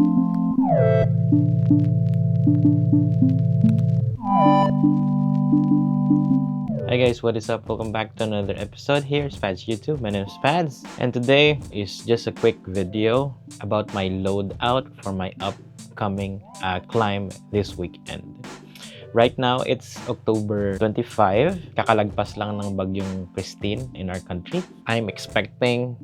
Hi guys, what is up? Welcome back to another episode here, Spads YouTube. My name is Spads, and today is just a quick video about my loadout for my upcoming climb this weekend. Right now, it's October 25. Kakalagpas lang ng bagyong Christine in our country. I'm expecting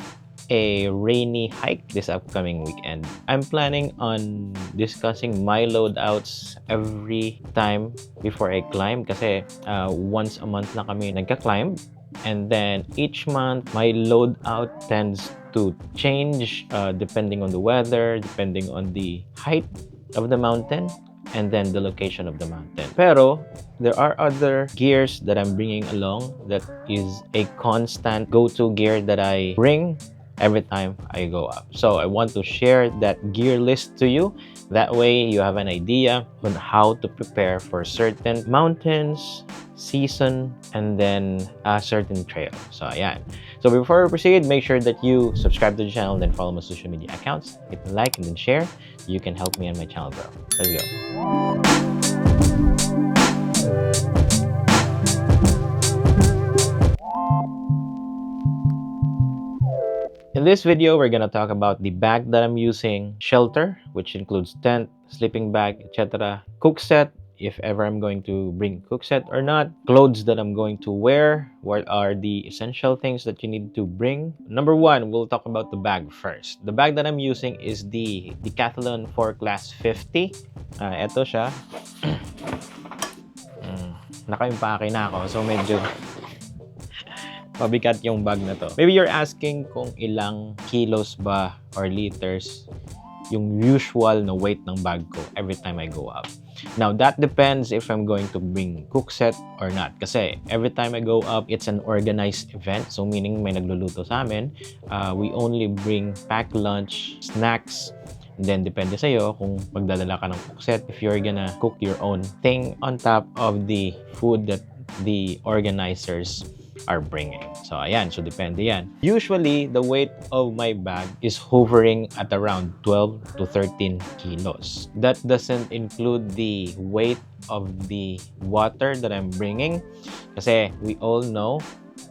a rainy hike this upcoming weekend. I'm planning on discussing my loadouts every time before I climb kasi once a month na kami nagka-climb, and then each month my loadout tends to change depending on the weather, depending on the height of the mountain, and then the location of the mountain. Pero there are other gears that I'm bringing along that is a constant go-to gear that I bring every time I go up. So I want to share that gear list to you. That way you have an idea on how to prepare for certain mountains, season, and then a certain trail. So ayan. So before we proceed, make sure that you subscribe to the channel, then follow my social media accounts, hit the like and then share. You can help me and my channel grow. Let's go. In this video, we're gonna talk about the bag that I'm using, shelter, which includes tent, sleeping bag, etc., cook set, if ever I'm going to bring cook set or not, clothes that I'm going to wear, what are the essential things that you need to bring. Number one, we'll talk about the bag first. The bag that I'm using is the Decathlon Forclaz 50. Ito siya. Naka-impake na ako, so medyo mabigat yung bag na to. Maybe you're asking kung ilang kilos ba or liters yung usual na weight ng bag ko every time I go up. Now, that depends if I'm going to bring cook set or not. Kasi every time I go up, it's an organized event. So, meaning may nagluluto sa amin. We only bring packed lunch, snacks, and then depende sa'yo kung magdadala ka ng cook set. If you're gonna cook your own thing on top of the food that the organizers are bringing. So, ayan. So, depende yan. Usually, the weight of my bag is hovering at around 12 to 13 kilos. That doesn't include the weight of the water that I'm bringing. Kasi, we all know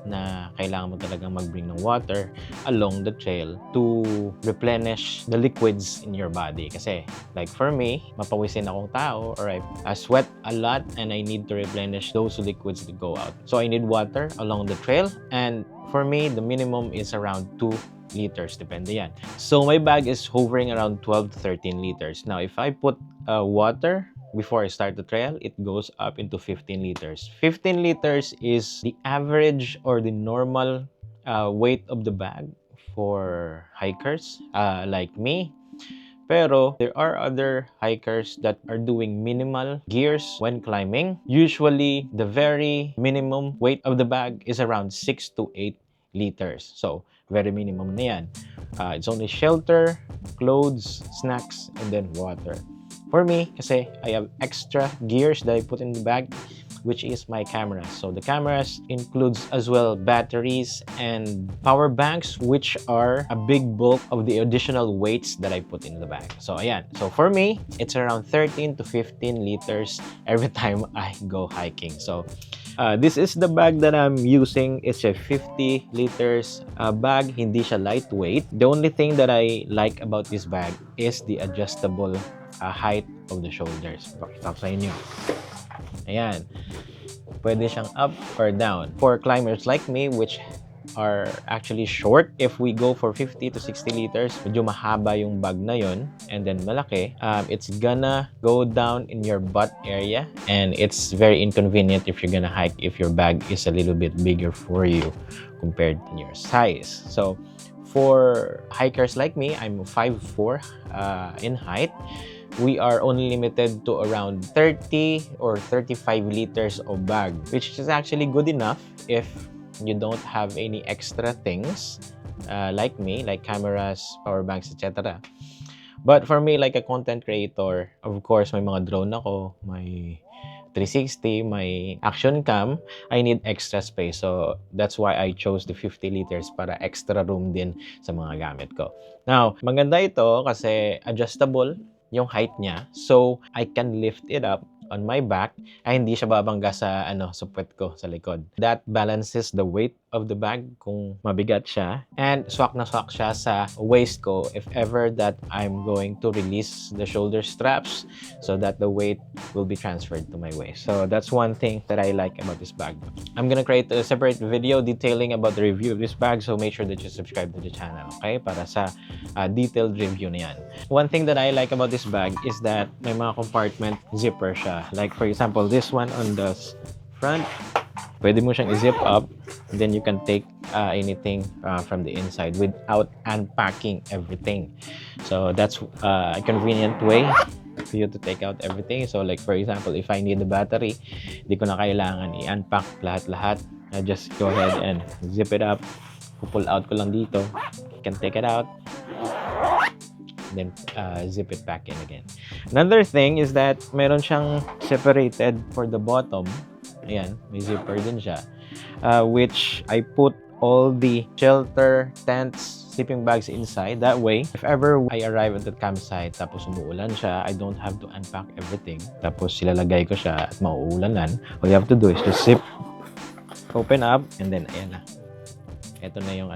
na kailangan mo talagang mag-bring ng water along the trail to replenish the liquids in your body. Kasi, like for me, mapawisin akong tao, or I sweat a lot and I need to replenish those liquids to go out. So, I need water along the trail, and for me, the minimum is around 2 liters. Depende yan. So, my bag is hovering around 12 to 13 liters. Now, if I put water before I start the trail, it goes up into 15 liters. 15 liters is the average or the normal weight of the bag for hikers like me. Pero there are other hikers that are doing minimal gears when climbing. Usually, the very minimum weight of the bag is around 6 to 8 liters. So, very minimum na yan. It's only shelter, clothes, snacks, and then water. For me, kasi I have extra gears that I put in the bag, which is my cameras. So the cameras includes as well batteries and power banks, which are a big bulk of the additional weights that I put in the bag. So ayan. So for me, it's around 13 to 15 liters every time I go hiking. So this is the bag that I'm using. It's a 50 liters bag. Hindi siya lightweight. The only thing that I like about this bag is the adjustable height of the shoulders. Pakita ko sa inyo. Ayan. Pwede siyang up or down. For climbers like me, which are actually short, if we go for 50 to 60 liters, medyo mahaba yung bag na yun, and then malaki, it's gonna go down in your butt area, and it's very inconvenient if you're gonna hike if your bag is a little bit bigger for you compared to your size. So, for hikers like me, I'm 5'4" in height. We are only limited to around 30 or 35 liters of bag, which is actually good enough if you don't have any extra things like me, like cameras, power banks, etc. But for me, like a content creator, of course, may mga drone ako, may 360, my action cam, I need extra space. So that's why I chose the 50 liters para extra room din sa mga gamit ko. Now, maganda ito kasi adjustable yung height niya. So I can lift it up on my back ay hindi siya babangga sa sa puwet ko sa likod. That balances the weight of the bag kung mabigat siya, and swak na swak siya sa waist ko if ever that I'm going to release the shoulder straps so that the weight will be transferred to my waist. So that's one thing that I like about this bag. I'm gonna create a separate video detailing about the review of this bag, so make sure that you subscribe to the channel, okay? Para sa detailed review na yan. One thing that I like about this bag is that may mga compartment zipper siya. Like for example, this one on the front, pwede mo siyang i-zip up, and then you can take anything from the inside without unpacking everything. So that's a convenient way for you to take out everything. So like for example, if I need the battery, di ko na kailangan i-unpack lahat-lahat. I just go ahead and zip it up. Pull out ko lang dito. You can take it out. Then zip it back in again. Another thing is that meron siyang separated for the bottom. Ayan, may zipper din siya. Which I put all the shelter, tents, sleeping bags inside. That way, if ever I arrive at the campsite tapos umuulan siya, I don't have to unpack everything. Tapos silalagay ko siya at mauulanan. All you have to do is just zip, open up, and then ayan na. Ito na yung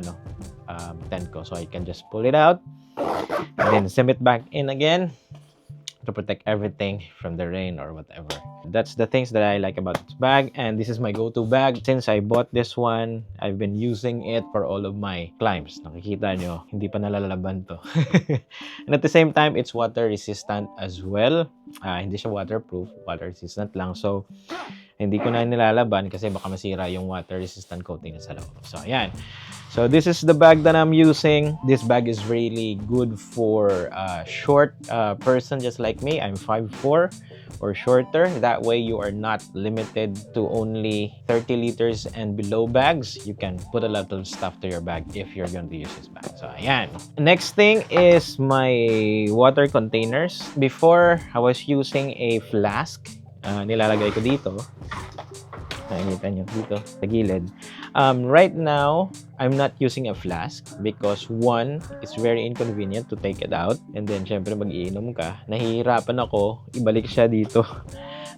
tent ko. So I can just pull it out and then zip it back in again to protect everything from the rain or whatever. That's the things that I like about this bag, and this is my go-to bag. Since I bought this one, I've been using it for all of my climbs. Nakikita nyo, hindi pa nalalaban to. And at the same time, it's water resistant as well. Hindi siya waterproof, water resistant lang. So hindi ko na nilalaban kasi baka masira yung water resistant coating na sa loob. So ayan. So this is the bag that I'm using. This bag is really good for a short person just like me. I'm 5'4" or shorter. That way you are not limited to only 30 liters and below bags. You can put a lot of stuff to your bag if you're going to use this bag. So ayan. Next thing is my water containers. Before, I was using a flask. Nilalagay ko dito. Nakikita nyo dito sa gilid. Right now, I'm not using a flask because one, it's very inconvenient to take it out, and then syempre mag-iinom ka, nahihirapan ako ibalik siya dito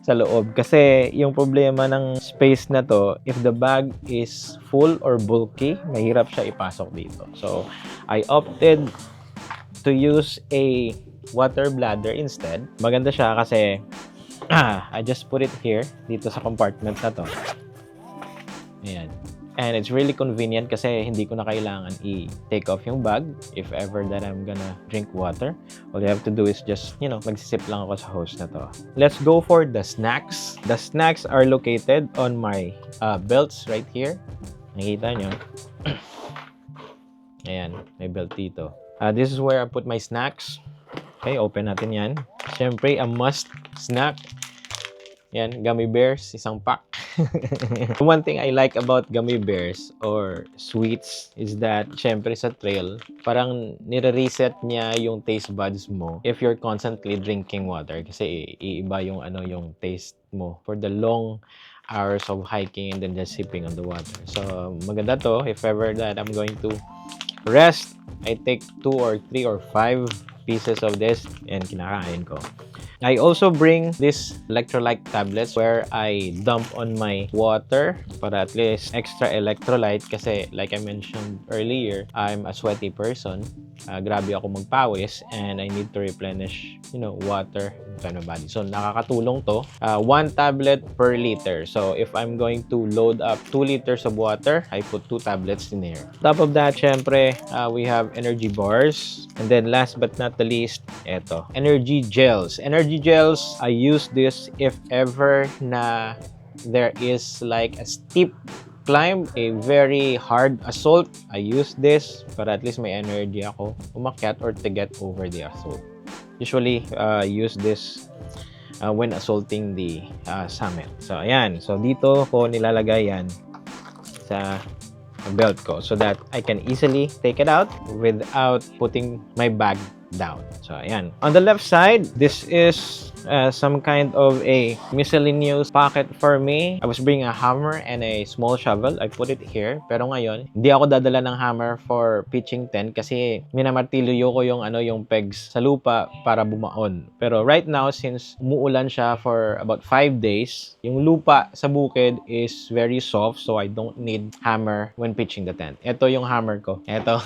sa loob kasi yung problema ng space na to, if the bag is full or bulky, mahirap siya ipasok dito. So I opted to use a water bladder instead. Maganda siya kasi I just put it here, dito sa compartment na to. Ayan. And it's really convenient kasi hindi ko na kailangan i-take off yung bag if ever that I'm gonna drink water. All you have to do is just, magsisip lang ako sa hose na to. Let's go for the snacks. The snacks are located on my belts right here. Nakita nyo? Ayan, may belt dito. This is where I put my snacks. Okay, open natin yan. Siyempre, a must snack. Yan, gummy bears, isang pack. One thing I like about gummy bears or sweets is that, syempre sa trail, parang nire-reset niya yung taste buds mo if you're constantly drinking water. Kasi iiba yung yung taste mo for the long hours of hiking and then just sipping on the water. So, maganda to. If ever that I'm going to rest, I take 2 or 3 or 5 pieces of this and kinakain ko. I also bring this electrolyte tablets where I dump on my water para at least extra electrolyte kasi like I mentioned earlier, I'm a sweaty person. Grabe ako magpawis and I need to replenish, water in my body. So nakakatulong to. 1 tablet per liter. So if I'm going to load up 2 liters of water, I put 2 tablets in there. Top of that, syempre, we have energy bars. And then last but not the least, eto, energy gels. Energy gels, I use this if ever na there is like a steep climb, a very hard assault. I use this para at least may energy ako umakyat or to get over the assault. Usually, use this when assaulting the summit. So, ayan. So, dito ko nilalagay yan sa belt ko so that I can easily take it out without putting my bag down. So, ayan. On the left side, this is some kind of a miscellaneous pocket for me. I was bringing a hammer and a small shovel. I put it here. Pero ngayon, hindi ako dadala ng hammer for pitching tent kasi minamartilyo ko yung yung pegs sa lupa para bumaon. Pero right now, since umuulan siya for about 5 days, yung lupa sa bukid is very soft, so I don't need hammer when pitching the tent. Ito yung hammer ko. Ito.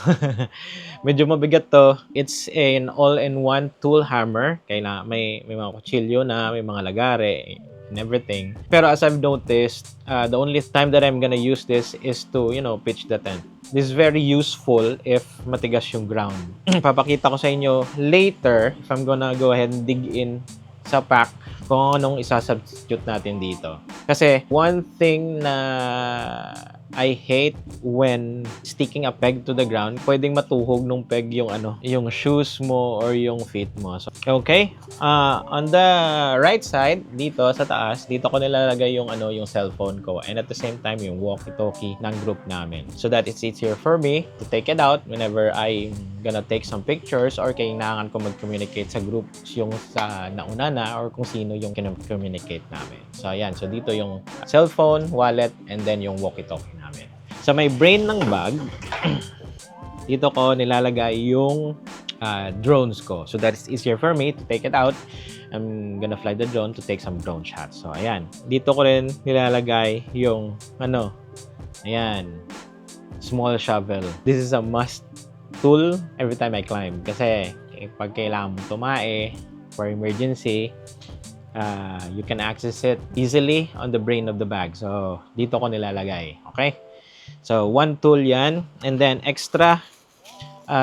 Medyo mabigat to. It's an all-in-one tool hammer. Kaya may mga kutsilyo na, may mga lagare, and everything. Pero as I've noticed, the only time that I'm gonna use this is to, pitch the tent. This is very useful if matigas yung ground. Papakita ko sa inyo later if I'm gonna go ahead and dig in sa pack kung anong isasubstitute natin dito. Kasi one thing na I hate when sticking a peg to the ground, pwedeng matuhog nung peg yung yung shoes mo or yung feet mo. So, okay. On the right side, dito sa taas, dito ko nilalagay yung yung cellphone ko, and at the same time yung walkie-talkie ng group namin. So that it's easier for me to take it out whenever I'm gonna take some pictures or kailangan ko mag-communicate sa groups yung sa nauna na or kung sino yung communicate namin. So ayan, so dito yung cellphone, wallet, and then yung walkie-talkie namin. Sa may brain ng bag, dito ko nilalagay yung drones ko. So that is easier for me to take it out. I'm gonna fly the drone to take some drone shots. So ayan, dito ko rin nilalagay yung ayan, small shovel. This is a must tool every time I climb kasi pag kailangan mo tumae for emergency, you can access it easily on the brain of the bag. So dito ko nilalagay. Okay, so one tool yan, and then extra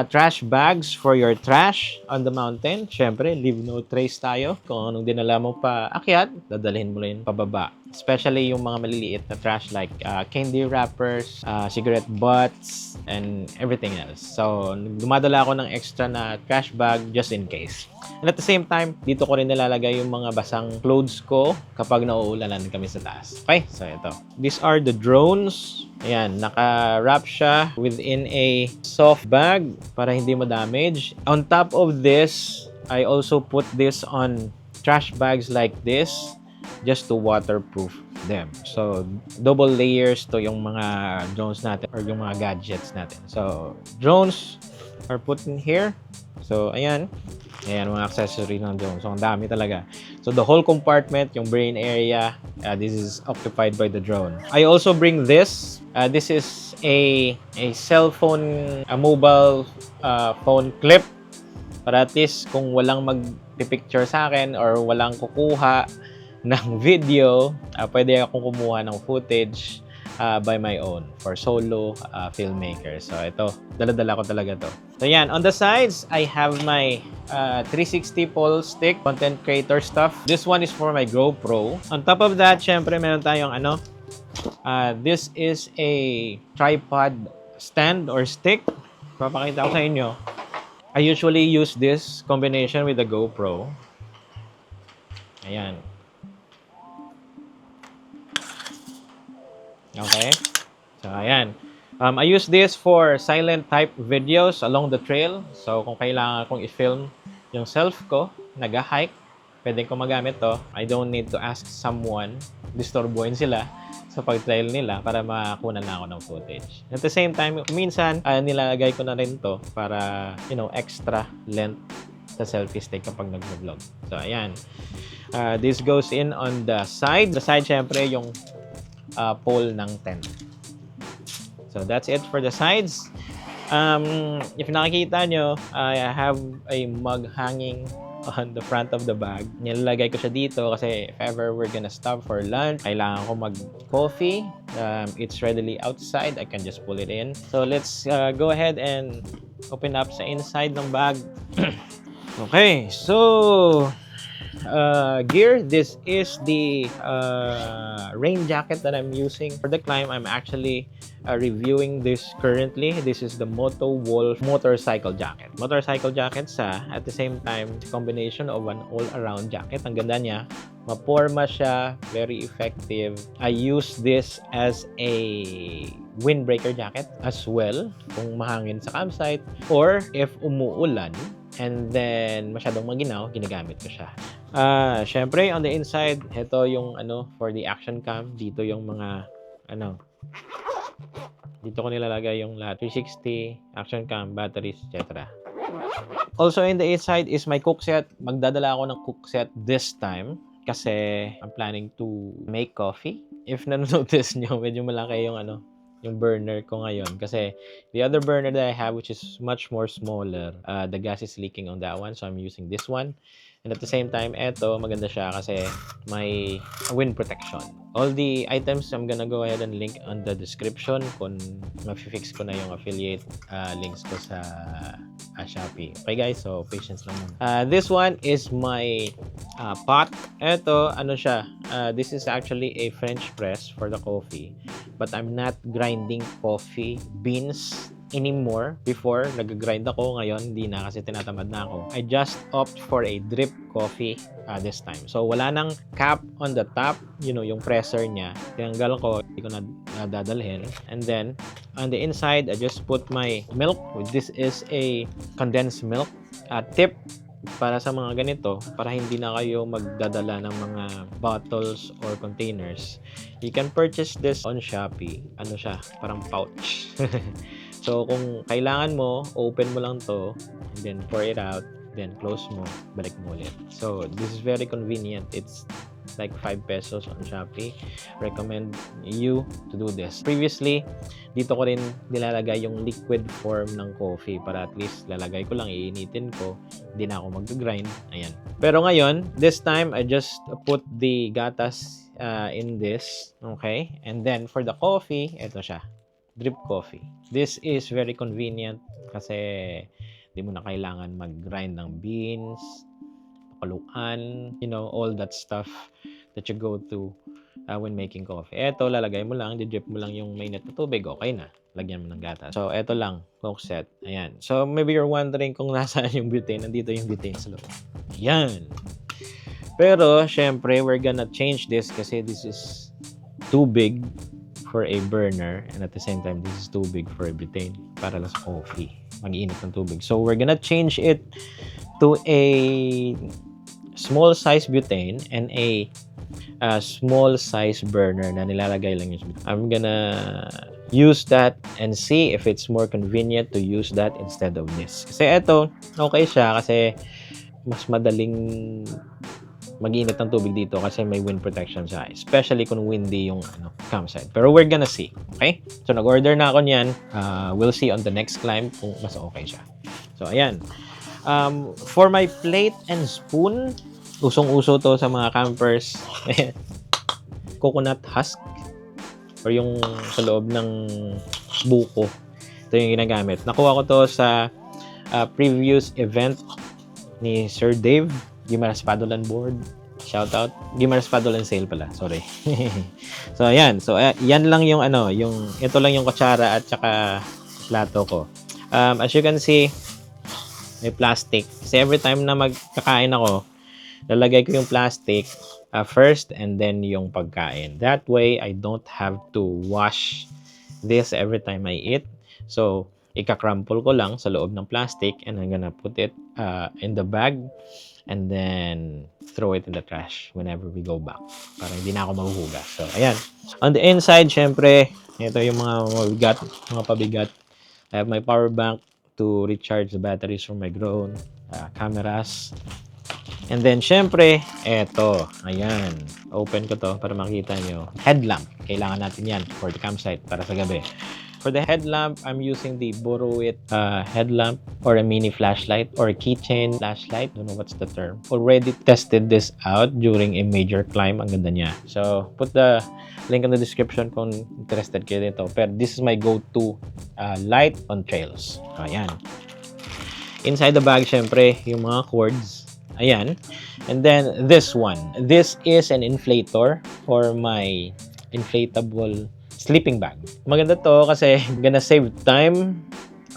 trash bags for your trash on the mountain. Syempre, leave no trace tayo. Kung anong dinala mo pa akyat, dadalhin mo rin pababa. Especially yung mga maliliit na trash like candy wrappers, cigarette butts, and everything else. So, dumadala ako ng extra na trash bag just in case. And at the same time, dito ko rin nilalagay yung mga basang clothes ko kapag nauulanan kami sa taas. Okay? So, ito. These are the drones. Ayan, naka-wrap siya within a soft bag para hindi ma-damage. On top of this, I also put this on trash bags like this just to waterproof them. So, double layers to yung mga drones natin or yung mga gadgets natin. So, drones are put in here. So, ayan. Ayan, mga accessory ng drone. So, ang dami talaga. So, the whole compartment, yung brain area, this is occupied by the drone. I also bring this. This is a cell phone, a mobile phone clip. Para at least kung walang mag-picture sa akin or walang kukuha ng video, pwede akong kumuha ng footage by my own for solo filmmaker. So, ito. Dala-dala ko talaga to. So, yan. On the sides, I have my 360 pole stick, content creator stuff. This one is for my GoPro. On top of that, syempre, meron tayong this is a tripod stand or stick. Papakita ko sa inyo. I usually use this combination with the GoPro. Ayan. Okay. So, ayan. I use this for silent type videos along the trail. So, kung kailangan kong i-film yung self ko, nag-hike, pwede ko magamit to. I don't need to ask someone, disturbuhin sila sa pag-trail nila para makakuha na ako ng footage. At the same time, minsan, nilalagay ko na rin to para, extra length sa selfie stick kapag nag-vlog. So, ayan. This goes in on the side. The side, syempre, yung pole ng tent. So, that's it for the sides. If nakikita nyo, I have a mug hanging on the front of the bag. Nilalagay ko siya dito kasi if ever we're gonna stop for lunch, kailangan ko mag-coffee. It's readily outside. I can just pull it in. So, let's go ahead and open up sa inside ng bag. Okay, so gear, this is the rain jacket that I'm using for the climb. I'm actually reviewing this currently. This is the Moto Wolf motorcycle jacket. Motorcycle jacket at the same time, combination of an all-around jacket. Ang ganda niya. Maporma siya. Very effective. I use this as a windbreaker jacket as well kung mahangin sa campsite or if umuulan and then masyadong maginaw, ginagamit ko siya. Syempre, on the inside, ito yung for the action cam. Dito yung mga, dito ko nilalagay yung lahat. 360, action cam, batteries, etc. Also, in the inside is my cook set. Magdadala ako ng cook set this time kasi I'm planning to make coffee. If nanonotice nyo, medyo malaki yung burner ko ngayon. Kasi the other burner that I have, which is much more smaller, the gas is leaking on that one. So, I'm using this one. And at the same time, eto, maganda siya kasi may wind protection. All the items, I'm gonna go ahead and link on the description kung ma-fix ko na yung affiliate links ko sa Shopee. Okay guys, so patience lang muna. This one is my pot. Eto, siya? This is actually a French press for the coffee. But I'm not grinding coffee beans anymore. Before, nag-grind ako. Ngayon, hindi na kasi tinatamad na ako. I just opt for a drip coffee this time. So, wala nang cap on the top. Yung presser niya. Tinanggal ko. Hindi ko na dadalhin. And then, on the inside, I just put my milk. This is a condensed milk. Tip para sa mga ganito, para hindi na kayo magdadala ng mga bottles or containers. You can purchase this on Shopee. Siya? Parang pouch. So, kung kailangan mo, open mo lang to, and then pour it out, then close mo, balik mo ulit. So, this is very convenient. It's like 5 pesos on Shopee. Recommend you to do this. Previously, dito ko rin nilalagay yung liquid form ng coffee para at least lalagay ko lang, iinitin ko, hindi na ako mag-grind. Ayan. Pero ngayon, this time, I just put the gatas in this. Okay? And then, for the coffee, ito siya. Drip coffee. This is very convenient kasi di mo na kailangan mag-grind ng beans, paluan, all that stuff that you go to when making coffee. Eto, lalagay mo lang, di-drip mo lang yung mainit na tubig, okay na. Lagyan mo ng gatas. So, eto lang, cook set. Ayan. So, maybe you're wondering kung nasaan yung butane. Nandito yung butane sa loob. Ayan. Pero, syempre, we're gonna change this kasi this is too big for a burner, and at the same time, this is too big for a butane para lang sa coffee. Mag-iinit ng tubig. So, we're gonna change it to a small size butane and a small size burner na nilalagay lang yung butane. I'm gonna use that and see if it's more convenient to use that instead of this. Kasi eto, okay siya kasi mas madaling mag-init ng tubig dito kasi may wind protection siya. Especially kung windy yung campsite. Pero we're gonna see. Okay? So, nag-order na ako niyan. We'll see on the next climb kung mas okay siya. So, ayan. For my plate and spoon, usong-uso to sa mga campers. Coconut husk or yung sa loob ng buko. Ito yung ginagamit. Nakuha ko to sa previous event ni Sir Dave. Gimaras Paddle Board. Shout out. Gimaras Paddle Sale pala. Sorry. So, ayan. So, yan lang yung ito lang yung kutsara at saka plato ko. As you can see, may plastic. Kasi every time na magkakain ako, lalagay ko yung plastic first and then yung pagkain. That way, I don't have to wash this every time I eat. So, ika-crumple ko lang sa loob ng plastic and I'm gonna put it in the bag and then throw it in the trash whenever we go back para hindi na ako mahuhugas. So, ayan. On the inside, syempre, ito yung mga mabigat, mga pabigat. I have my power bank to recharge the batteries from my drone, cameras. And then, syempre, eto. Ayan. Open ko to para makita nyo. Headlamp. Kailangan natin yan for the campsite para sa gabi. For the headlamp, I'm using the Borrow It headlamp or a mini flashlight or a keychain flashlight. Don't know what's the term. Already tested this out during a major climb. Ang ganda niya. So, put the link in the description kung interested kayo dito. Pero this is my go-to light on trails. So, ayan. Inside the bag, syempre, yung mga cords. Ayan. And then, this one. This is an inflator for my inflatable sleeping bag. Maganda to kasi gonna save time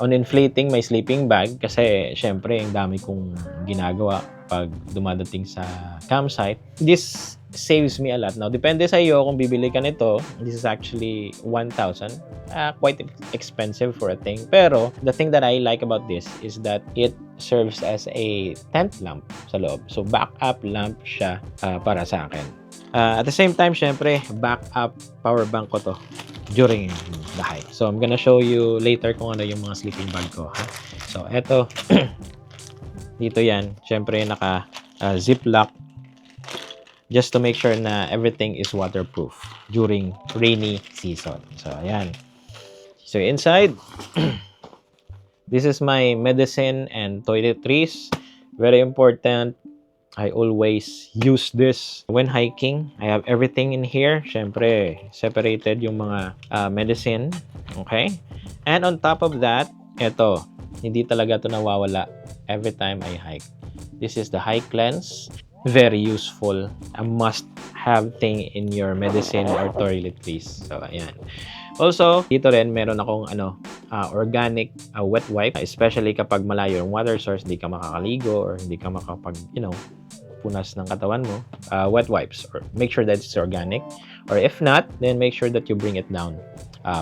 on inflating my sleeping bag kasi syempre ang dami kong ginagawa pag dumadating sa campsite. This saves me a lot. Now, depende sa iyo kung bibili ka nito. This is actually 1,000. Quite expensive for a thing. Pero, the thing that I like about this is that it serves as a tent lamp sa loob. So, backup lamp siya para sa akin. At the same time, syempre, backup power bank ko to during the hike. So, I'm gonna show you later kung ano yung mga sleeping bag ko. Ha? So, eto. Dito yan. Syempre, naka ziplock just to make sure na everything is waterproof during rainy season. So, ayan. So, inside, this is my medicine and toiletries. Very important. I always use this when hiking. I have everything in here. Syempre, separated yung mga medicine. Okay? And on top of that, ito, hindi talaga ito nawawala every time I hike. This is the hike lens. Very useful. A must-have thing in your medicine or toiletries. So, ayan. Also, dito rin, meron akong organic wet wipe. Especially kapag malayo yung water source, hindi ka makakaligo or hindi ka makapag, punas ng katawan mo. Wet wipes. Or make sure that it's organic. Or if not, then make sure that you bring it down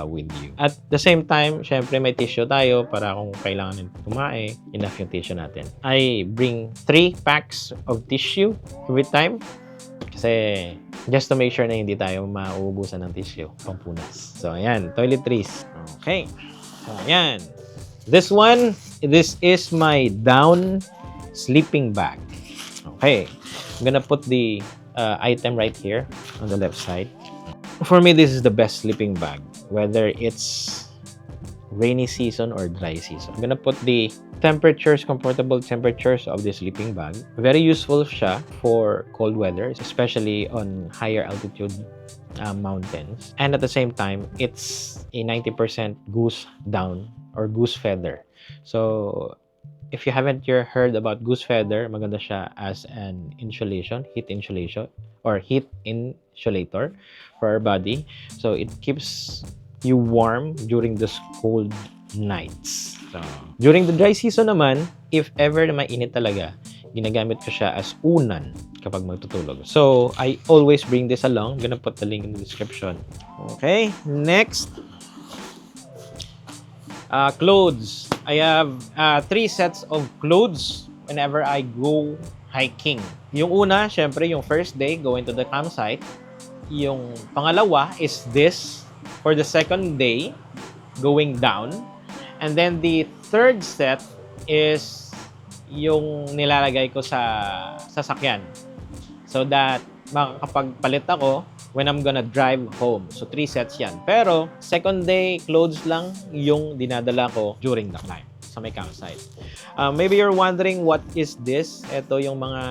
with you. At the same time, syempre may tissue tayo para kung kailangan tumae, enough yung tissue natin. I bring 3 packs of tissue every time kasi just to make sure na hindi tayo mauubusan ng tissue pampunas. So, ayan, toiletries. Okay. So, ayan. This is my down sleeping bag. Okay. I'm gonna put the item right here on the left side. For me, this is the best sleeping bag, whether it's rainy season or dry season. I'm gonna put the comfortable temperatures of the sleeping bag. Very useful siya for cold weather, especially on higher altitude mountains. And at the same time, it's a 90% goose down or goose feather. So, if you haven't heard about goose feather, maganda siya as an insulation, heat insulation, or heat insulator for our body. So, it keeps you warm during the cold nights. So, during the dry season naman, if ever na mainit talaga, ginagamit ko siya as unan kapag magtutulog. So, I always bring this along. I'm gonna put the link in the description. Okay, next. Clothes. I have 3 sets of clothes whenever I go hiking. Yung una, syempre, yung first day, going to the campsite. Yung pangalawa is this for the second day, going down. And then the third set is yung nilalagay ko sa sasakyan. So that makakapagpalit ako when I'm gonna drive home. So, 3 sets yan. Pero, second day clothes lang yung dinadala ko during the climb sa may campsite. Maybe you're wondering what is this? Ito yung mga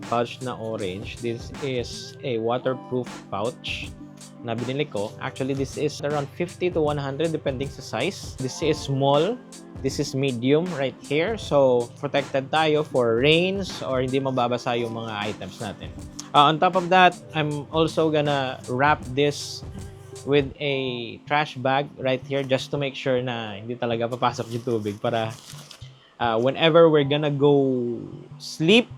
pouch na orange. This is a waterproof pouch na binili ko. Actually, this is around 50 to 100 depending sa size. This is small. This is medium right here. So, protected tayo for rains or hindi mababasa yung mga items natin. On top of that, I'm also gonna wrap this with a trash bag right here just to make sure na hindi talaga papasok yung tubig para whenever we're gonna go sleep,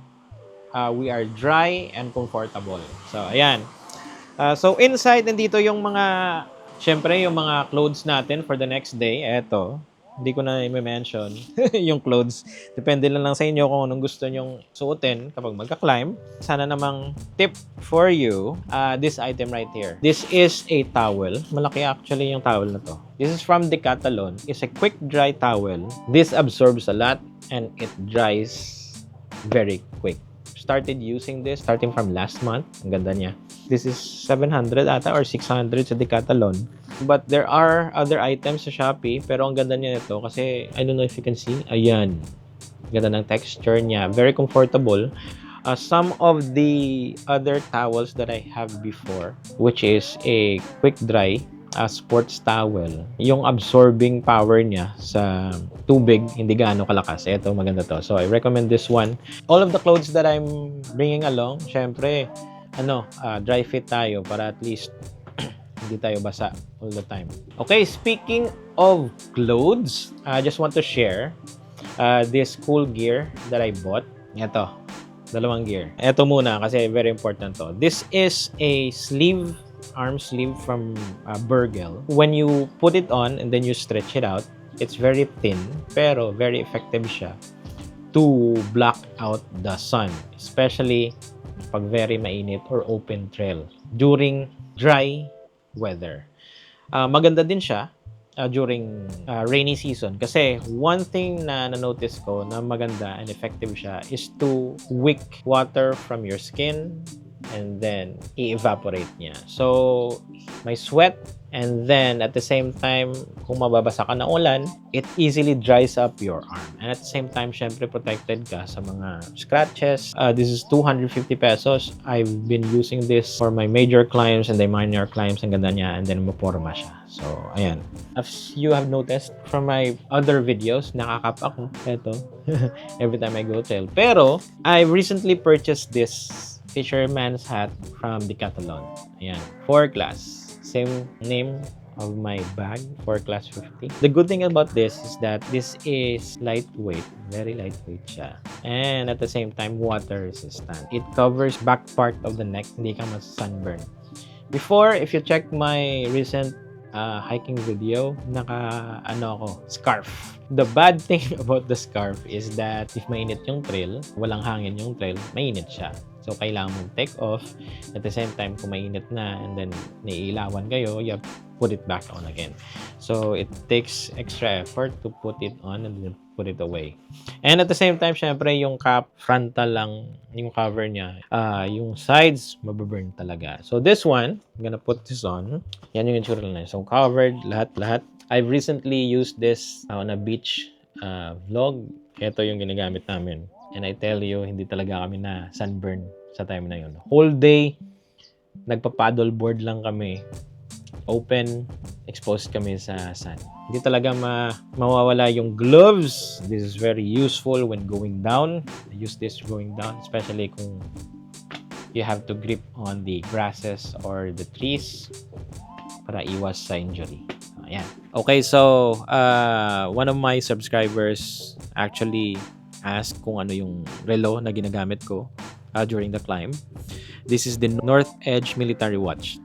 we are dry and comfortable. So, ayan. So, inside, nandito yung mga, syempre, yung mga clothes natin for the next day. Eto. Hindi ko na i-mention yung clothes. Depende lang sa inyo kung anong gusto nyong suotin kapag magka-climb. Sana namang tip for you, this item right here. This is a towel. Malaki actually yung towel na to. This is from Decathlon. It's a quick dry towel. This absorbs a lot and it dries very quick. Started using this starting from last month. Ang ganda niya. This is 700 ata or 600 sa Decathlon. But there are other items sa Shopee. Pero ang ganda niya nito kasi, I don't know if you can see. Ayan. Ganda ng texture niya. Very comfortable. Some of the other towels that I have before, which is a quick dry sports towel. Yung absorbing power niya sa tubig, hindi gaano kalakas. Ito, maganda to. So, I recommend this one. All of the clothes that I'm bringing along, syempre, dry fit tayo para at least hindi tayo basa all the time. Okay, speaking of clothes, I just want to share this cool gear that I bought. Ito. Dalawang gear. Ito muna kasi very important to. This is a sleeve, arm sleeve from Burgel. When you put it on and then you stretch it out, it's very thin pero very effective siya to block out the sun, especially pag very mainit or open trail during dry weather. Maganda din siya during rainy season kasi one thing na na-notice ko na maganda and effective siya is to wick water from your skin and then i-evaporate niya. So, may sweat and then at the same time, kung mababasa ka ng ulan, it easily dries up your arm. And at the same time, syempre protected ka sa mga scratches. This is 250 pesos. I've been using this for my major climbs and the minor climbs. Ang ganda niya and then maporma siya. So, ayan. As you have noticed from my other videos, nakakap ako. Ito. Every time I go trail. Pero, I recently purchased this fisherman's hat from Decathlon. Ayan. Forclaz. Same name of my bag, Forclaz 50. The good thing about this is that this is lightweight, very lightweight siya. And at the same time, water resistant. It covers back part of the neck, hindi ka mas-sunburn. Before, if you check my recent hiking video, scarf. The bad thing about the scarf is that if mainit yung trail, walang hangin yung trail, mainit siya. So, kailangan mong take off. At the same time, kung mainit na and then naiilawan kayo, you have to put it back on again. So, it takes extra effort to put it on and then put it away. And at the same time, syempre, yung cap, frontal lang, yung cover niya. Yung sides, mababurn talaga. So, this one, I'm gonna put this on. Yan yung itsura na. So, covered, lahat. I've recently used this on a beach vlog. Ito yung ginagamit namin. And I tell you, hindi talaga kami na sunburn sa time na yun. Whole day, nagpa-paddle board lang kami. Open, exposed kami sa sun. Hindi talaga mawawala yung gloves. This is very useful when going down. I use this going down, especially kung you have to grip on the grasses or the trees para iwas sa injury. Ayan. Okay, so one of my subscribers actually asked kung ano yung relo na ginagamit ko during the climb. This is the North Edge Military Watch.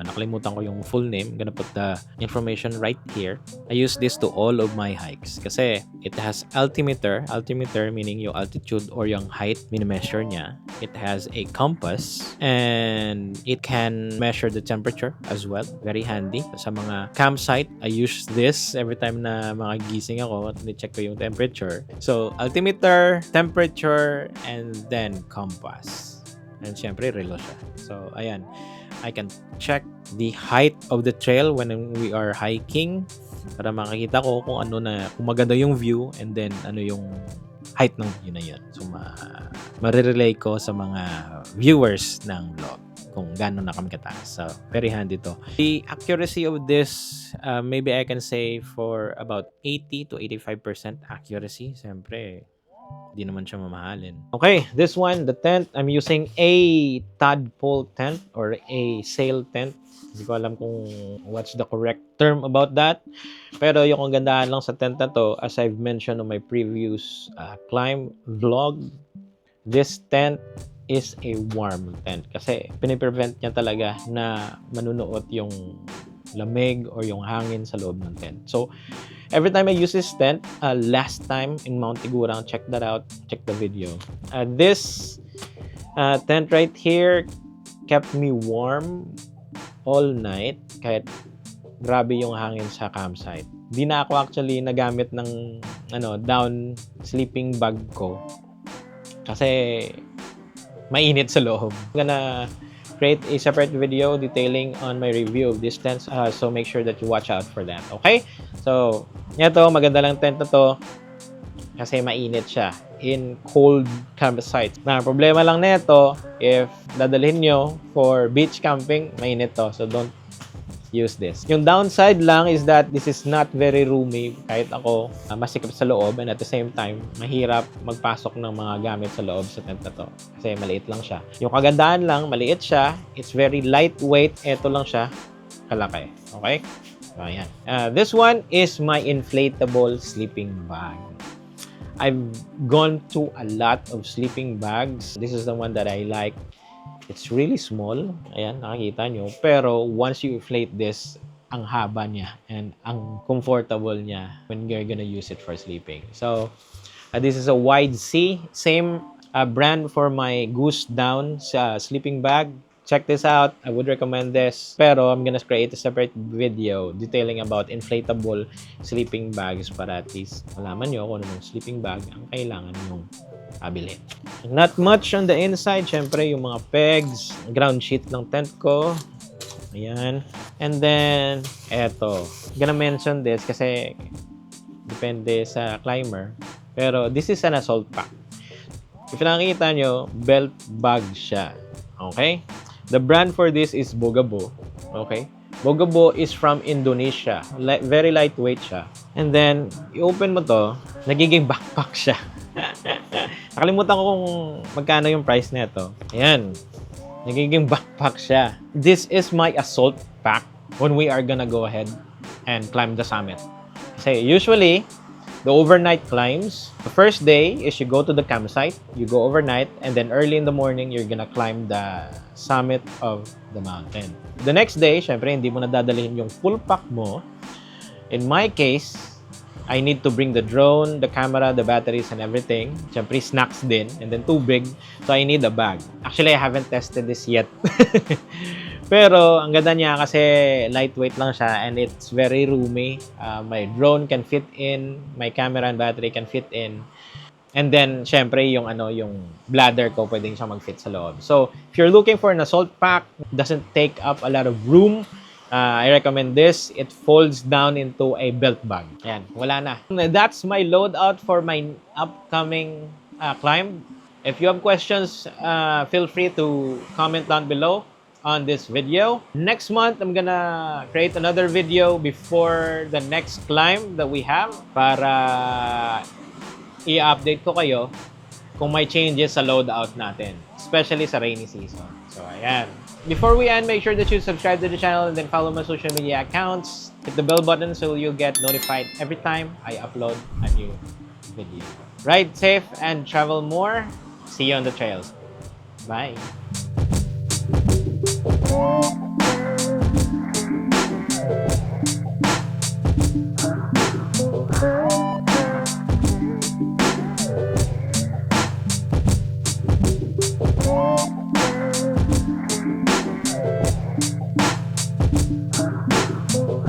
Nakalimutan ko yung full name. I'm gonna put the information right here. I use this to all of my hikes kasi it has altimeter. Altimeter meaning yung altitude or yung height minimeasure niya. It has a compass and it can measure the temperature as well. Very handy. Sa mga campsite, I use this every time na mga gising ako at ni-check ko yung temperature. So, altimeter, temperature, and then compass. And syempre, relo siya. So, ayan. I can check the height of the trail when we are hiking para makikita ko kung kung maganda yung view and then ano yung height ng view na yun. So, marirelay ko sa mga viewers ng vlog kung gano'n na kami kataas. So, very handy to. The accuracy of this, maybe I can say for about 80 to 85% accuracy. Siyempre, di naman siya mamahalin. Okay, this one, the tent, I'm using a tadpole tent or a sail tent. Hindi ko alam kung what's the correct term about that. Pero yung kagandahan lang sa tent na to, as I've mentioned on my previous climb vlog, this tent is a warm tent. Kasi piniprevent niya talaga na manunuot yung lamig or yung hangin sa loob ng tent. So, every time I use this tent, last time in Mount Tigurang, check that out, check the video. This tent right here kept me warm all night kahit grabe yung hangin sa campsite. Di na ako actually nagamit ng down sleeping bag ko kasi mainit sa loob. I'm gonna create a separate video detailing on my review of this tent, so make sure that you watch out for that. Okay? So, ito, maganda lang tent na to kasi mainit siya in cold campsites. Na problema lang nito, if dadalhin nyo for beach camping, mainit to. So, don't use this. Yung downside lang is that this is not very roomy. Kahit ako, masikip sa loob and at the same time, mahirap magpasok ng mga gamit sa loob sa tent na to. Kasi maliit lang siya. Yung kagandahan lang, maliit siya. It's very lightweight. Ito lang siya. Kalaki. Okay? So, ayan. This one is my inflatable sleeping bag. I've gone to a lot of sleeping bags. This is the one that I like. It's really small. Ayan, nakikita nyo. Pero once you inflate this, ang haba niya and ang comfortable niya when you're gonna use it for sleeping. So, this is a Widesea. Same brand for my Goose Down sleeping bag. Check this out. I would recommend this. Pero I'm gonna create a separate video detailing about inflatable sleeping bags para at least malaman nyo kung anong sleeping bag ang kailangan nyong pabili. Not much on the inside. Siyempre, yung mga pegs, ground sheet ng tent ko. Ayan. And then, eto. I'm gonna mention this kasi depende sa climber. Pero this is an assault pack. If nakikita nyo, belt bag siya. Okay? The brand for this is Bogabo. Okay? Bogabo is from Indonesia. Very lightweight siya. And then, i-open mo to, nagiging backpack siya. Nakalimutan ko kung magkano yung price nito. Ayan. Nagiging backpack siya. This is my assault pack when we are gonna go ahead and climb the summit. Kasi usually, the overnight climbs, the first day is you go to the campsite, you go overnight, and then early in the morning, you're gonna climb the summit of the mountain. The next day, syempre, hindi mo na dadalhin yung full pack mo. In my case, I need to bring the drone, the camera, the batteries, and everything. Syempre, snacks din, and then tubig. So, I need a bag. Actually, I haven't tested this yet. Pero, ang ganda niya kasi lightweight lang siya and it's very roomy. My drone can fit in, my camera and battery can fit in. And then, syempre, yung bladder ko, pwedeng siya mag-fit sa loob. So, if you're looking for an assault pack, doesn't take up a lot of room, I recommend this. It folds down into a belt bag. Ayan, wala na. That's my loadout for my upcoming climb. If you have questions, feel free to comment down below on this video. Next month, I'm gonna create another video before the next climb that we have para i-update ko kayo kung may changes sa loadout natin, especially sa rainy season. So, ayan. Before we end, make sure that you subscribe to the channel and then follow my social media accounts. Hit the bell button so you'll get notified every time I upload a new video. Ride safe and travel more. See you on the trails. Bye.